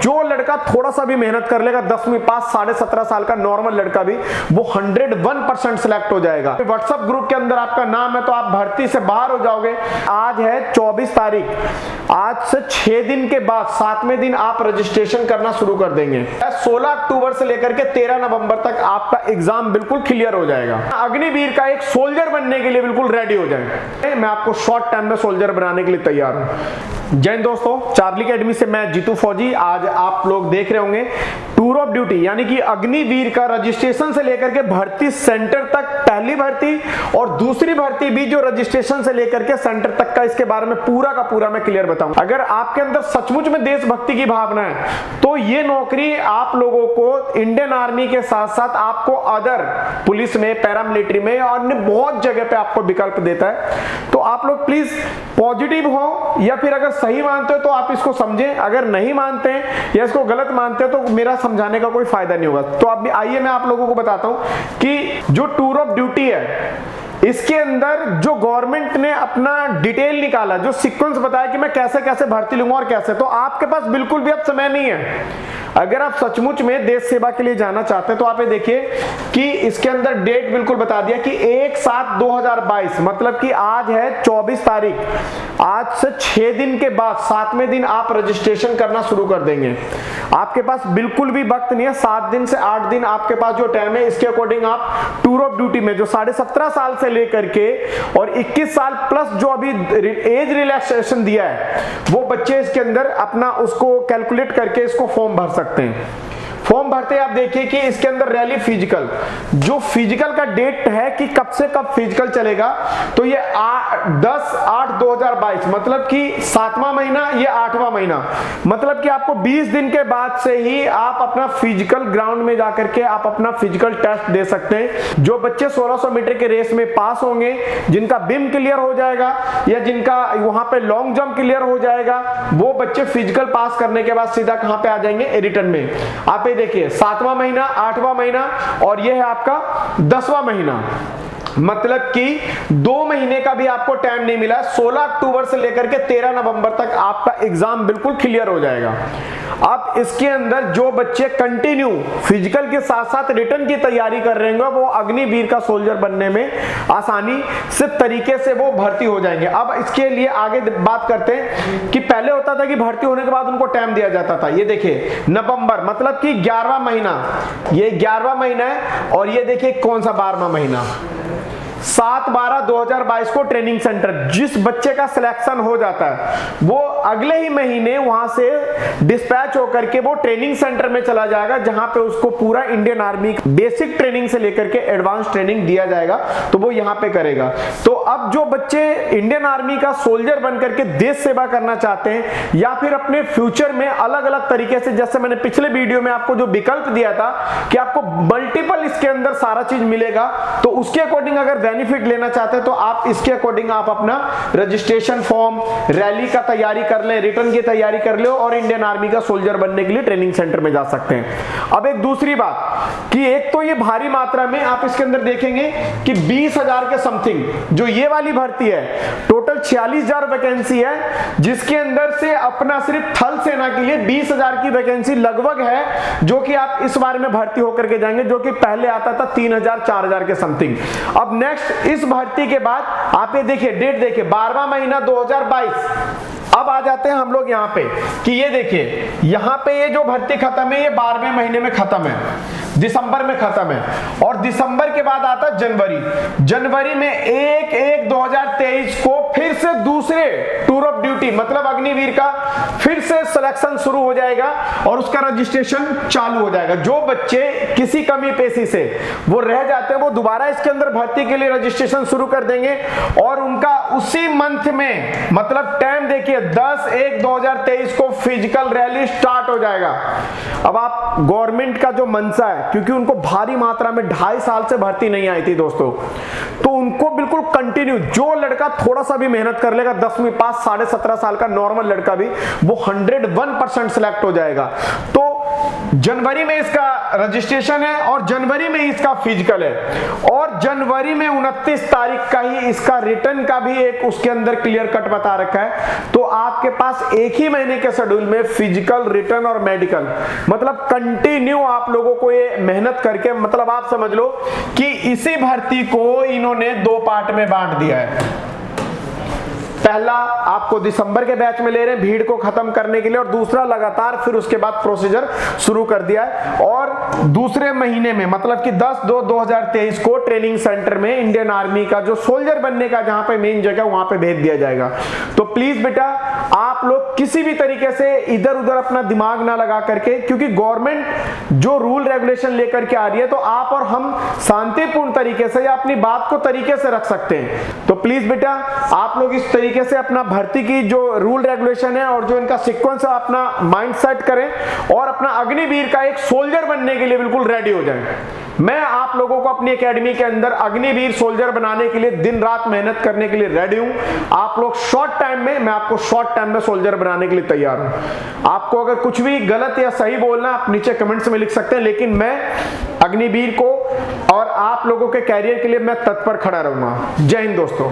जो लड़का थोड़ा सा भी मेहनत कर लेगा, 10वीं पास 17.5 साल का नॉर्मल लड़का भी, वो 101% सिलेक्ट हो जाएगा। व्हाट्सएप ग्रुप के अंदर आपका नाम है तो आप भर्ती से बाहर हो जाओगे। आज है 24 तारीख, आज से 6 दिन के बाद 7वें दिन आप रजिस्ट्रेशन करना शुरू कर देंगे। 16 अक्टूबर से लेकर के 13 नवंबर तक आपका एग्जाम बिल्कुल क्लियर हो जाएगा। अग्निवीर का एक सोल्जर बनने के लिए बिल्कुल रेडी हो जाएंगे। मैं आपको शॉर्ट टाइम में सोल्जर बनाने के लिए तैयार हूं। जय हिंद दोस्तों, चार्ली अकेडमी से मैं जीतू फौजी। आज आप लोग देख रहे होंगे टूर ऑफ ड्यूटी यानी कि अग्निवीर का रजिस्ट्रेशन से लेकर के भर्ती सेंटर तक, पहली भर्ती और दूसरी भर्ती भी जो रजिस्ट्रेशन से लेकर के सेंटर तक का, इसके बारे में पूरा का पूरा मैं क्लियर बताऊंगा। अगर आपके अंदर सचमुच में देशभक्ति की भावना है तो ये नौकरी आप लोगों को इंडियन आर्मी के साथ साथ आपको अदर पुलिस में, पैरामिलिट्री में और अन्य बहुत जगह पे आपको विकल्प देता है। तो आप लोग प्लीज पॉजिटिव हो, या फिर अगर सही मानते हो तो आप इसको समझें, अगर नहीं मानते हैं या इसको गलत मानते हो तो मेरा समझाने का कोई फायदा नहीं होगा। तो अब आइए मैं आप लोगों को बताता हूं कि जो टूर ऑफ ड्यूटी है इसके अंदर जो गवर्नमेंट ने अपना डिटेल निकाला, जो सीक्वेंस बताया कि मैं कैसे कैसे भर्ती लूंगा और कैसे, तो आपके पास बिल्कुल भी अब समय नहीं है। अगर आप सचमुच में देश सेवा के लिए जाना चाहते हैं तो आप ये देखिए कि इसके अंदर डेट बिल्कुल बता दिया कि 1/7/2022, मतलब कि आज है 24 तारीख, आज से 6 दिन के बाद 7वें दिन आप रजिस्ट्रेशन करना शुरू कर देंगे। आपके पास बिल्कुल भी वक्त नहीं है, 7 दिन से 8 दिन आपके पास जो टाइम है, इसके अकॉर्डिंग आप टूर ऑफ ड्यूटी में जो 17.5 साल से लेकर के और 21 साल प्लस जो अभी एज रिलैक्सेशन दिया है, वो बच्चे इसके अंदर अपना उसको कैलकुलेट करके इसको फॉर्म भर सकते हैं। फॉर्म भरते आप देखिए कि इसके अंदर रैली फिजिकल, जो फिजिकल का डेट है कि कब से कब फिजिकल चलेगा, तो ये 10/8/2022, मतलब कि 7वां महीना, ये 8वां महीना, मतलब कि आपको 20 दिन के बाद से ही आप अपना फिजिकल ग्राउंड में जाकर के आप अपना फिजिकल टेस्ट दे सकते हैं। जो बच्चे 1600 मीटर के रेस में पास होंगे, जिनका बिम क्लियर हो जाएगा या जिनका वहां पे लॉन्ग जंप क्लियर हो जाएगा, वो बच्चे फिजिकल पास करने के बाद सीधा कहां पे आ जाएंगे, रिटर्न में। आप देखिए 7वां महीना, 8वां महीना और यह है आपका 10वां महीना, मतलब कि 2 महीने का भी आपको टाइम नहीं मिला। 16 अक्टूबर से लेकर के 13 नवंबर तक आपका एग्जाम बिल्कुल क्लियर हो जाएगा। अब इसके अंदर जो बच्चे कंटिन्यू फिजिकल के साथ साथ रिटर्न की तैयारी कर रहे हैं, वो अग्निवीर का सोल्जर बनने में आसानी से तरीके से वो भर्ती हो जाएंगे। अब इसके लिए आगे बात करते हैं कि पहले होता था कि भर्ती होने के बाद उनको टाइम दिया जाता था। ये देखिए नवंबर, मतलब कि 11वां महीना, ये 11वां महीना है, और ये देखिए कौन सा 12वां महीना, 7/12/2022 को ट्रेनिंग सेंटर। जिस बच्चे का सिलेक्शन हो जाता है वो अगले ही महीने वहां से डिस्पैच होकर के वो ट्रेनिंग सेंटर में चला जाएगा, जहां पे उसको पूरा इंडियन आर्मी बेसिक ट्रेनिंग से लेकर के एडवांस ट्रेनिंग दिया जाएगा, तो वो यहां पे करेगा। तो अब जो बच्चे इंडियन आर्मी का सोल्जर बनकर के देश सेवा करना चाहते हैं या फिर अपने फ्यूचर में अलग अलग तरीके से, जैसे मैंने पिछले वीडियो में आपको जो विकल्प दिया था कि आपको मल्टीपल इसके अंदर सारा चीज मिलेगा, तो उसके अकॉर्डिंग अगर बेनिफिट लेना चाहते हैं तो आप इसके अकॉर्डिंग आप अपना रजिस्ट्रेशन फॉर्म, रैली का तैयारी कर लें, रिटर्न की तैयारी कर ले और इंडियन आर्मी का सोल्जर बनने के लिए ट्रेनिंग सेंटर में जा सकते हैं। अब एक दूसरी बात कि एक तो ये भारी मात्रा में आप इसके अंदर देखेंगे कि 20,000 के समथिंग जो ये वाली भर्ती है, टोटल 46,000 वैकेंसी है, जिसके अंदर से अपना सिर्फ थल सेना के लिए 20,000 की वैकेंसी लगभग है, जो कि आप इस बार में भर्ती होकर के जाएंगे, जो कि पहले आता था 3,000 4,000 के समथिंग। अब नेक्स्ट इस भर्ती के बाद आप ये देखिए डेट देखिए 12वां महीना 2022। अब आ जाते हैं हम लोग यहाँ पे कि ये देखिए यहाँ पे ये जो भर्ती खत्म है, ये 12वें महीने में खत्म है, दिसंबर में खत्म है, और दिसंबर के बाद आता जनवरी। जनवरी में 1/1/2023 को फिर से दूसरे टूर ऑफ ड्यूटी मतलब अग्निवीर का फिर से सिलेक्शन शुरू हो जाएगा और उसका रजिस्ट्रेशन चालू हो जाएगा। जो बच्चे किसी कमी पेशी से वो रह जाते हैं वो दोबारा इसके अंदर भर्ती के लिए रजिस्ट्रेशन शुरू कर देंगे और उनका उसी मंथ में, मतलब टाइम देखिए 10/1/2023 को फिजिकल रैली स्टार्ट हो जाएगा। अब आप गवर्नमेंट का जो मनसा है, क्योंकि उनको भारी मात्रा में 2.5 साल से भर्ती नहीं आई थी दोस्तों, तो उनको बिल्कुल कंटिन्यू, जो लड़का थोड़ा सा भी मेहनत कर लेगा, 10वीं पास 17.5 साल का नॉर्मल लड़का भी, वो 101% सिलेक्ट हो जाएगा। तो जनवरी में इसका रजिस्ट्रेशन है और जनवरी में इसका फिजिकल है और जनवरी में 29 तारीख का ही इसका रिटर्न का भी एक उसके अंदर क्लियर कट बता रखा है। तो आपके पास एक ही महीने के शेड्यूल में फिजिकल, रिटर्न और मेडिकल, मतलब कंटिन्यू आप लोगों को ये मेहनत करके, मतलब आप समझ लो कि इसी भर्ती को इन्होंने 2 पार्ट में बांट दिया है। पहला आपको दिसंबर के बैच में ले रहे हैं भीड़ को खत्म करने के लिए और दूसरा लगातार फिर उसके बाद प्रोसीजर शुरू कर दिया है। और दूसरे महीने में मतलब कि 10/2/2023 को ट्रेनिंग सेंटर में इंडियन आर्मी का जो सोल्जर बनने का जहां पे मेन जगह वहां पे भेज दिया जाएगा। तो प्लीज बेटा आप लोग किसी भी तरीके से इधर उधर अपना दिमाग ना लगा करके, क्योंकि गवर्नमेंट जो रूल रेगुलेशन लेकर के आ रही है तो आप और हम शांतिपूर्ण तरीके से या अपनी बात को तरीके से रख सकते हैं। तो प्लीज बेटा आप लोग इस तरीके से अपना भर्ती की जो रूल रेगुलेशन है और जो इनका सीक्वेंस है अपना माइंड सेट करें और अपना अग्निवीर का एक सोल्जर बनने के लिए बिल्कुल रेडी हो जाएं। मैं आप लोगों को अपनी एकेडमी के अंदर अग्निवीर सोल्जर बनाने के लिए दिन रात मेहनत करने के लिए रेडी हूं। आप लोग शॉर्ट टाइम में, मैं आपको शॉर्ट टाइम में सोल्जर बनाने के लिए तैयार हूं। आपको अगर कुछ भी गलत या सही बोलना आप नीचे कमेंट्स में लिख सकते हैं, लेकिन मैं अग्निवीर को और आप लोगों के कैरियर के लिए मैं तत्पर खड़ा रहूंगा। जय हिंद दोस्तों।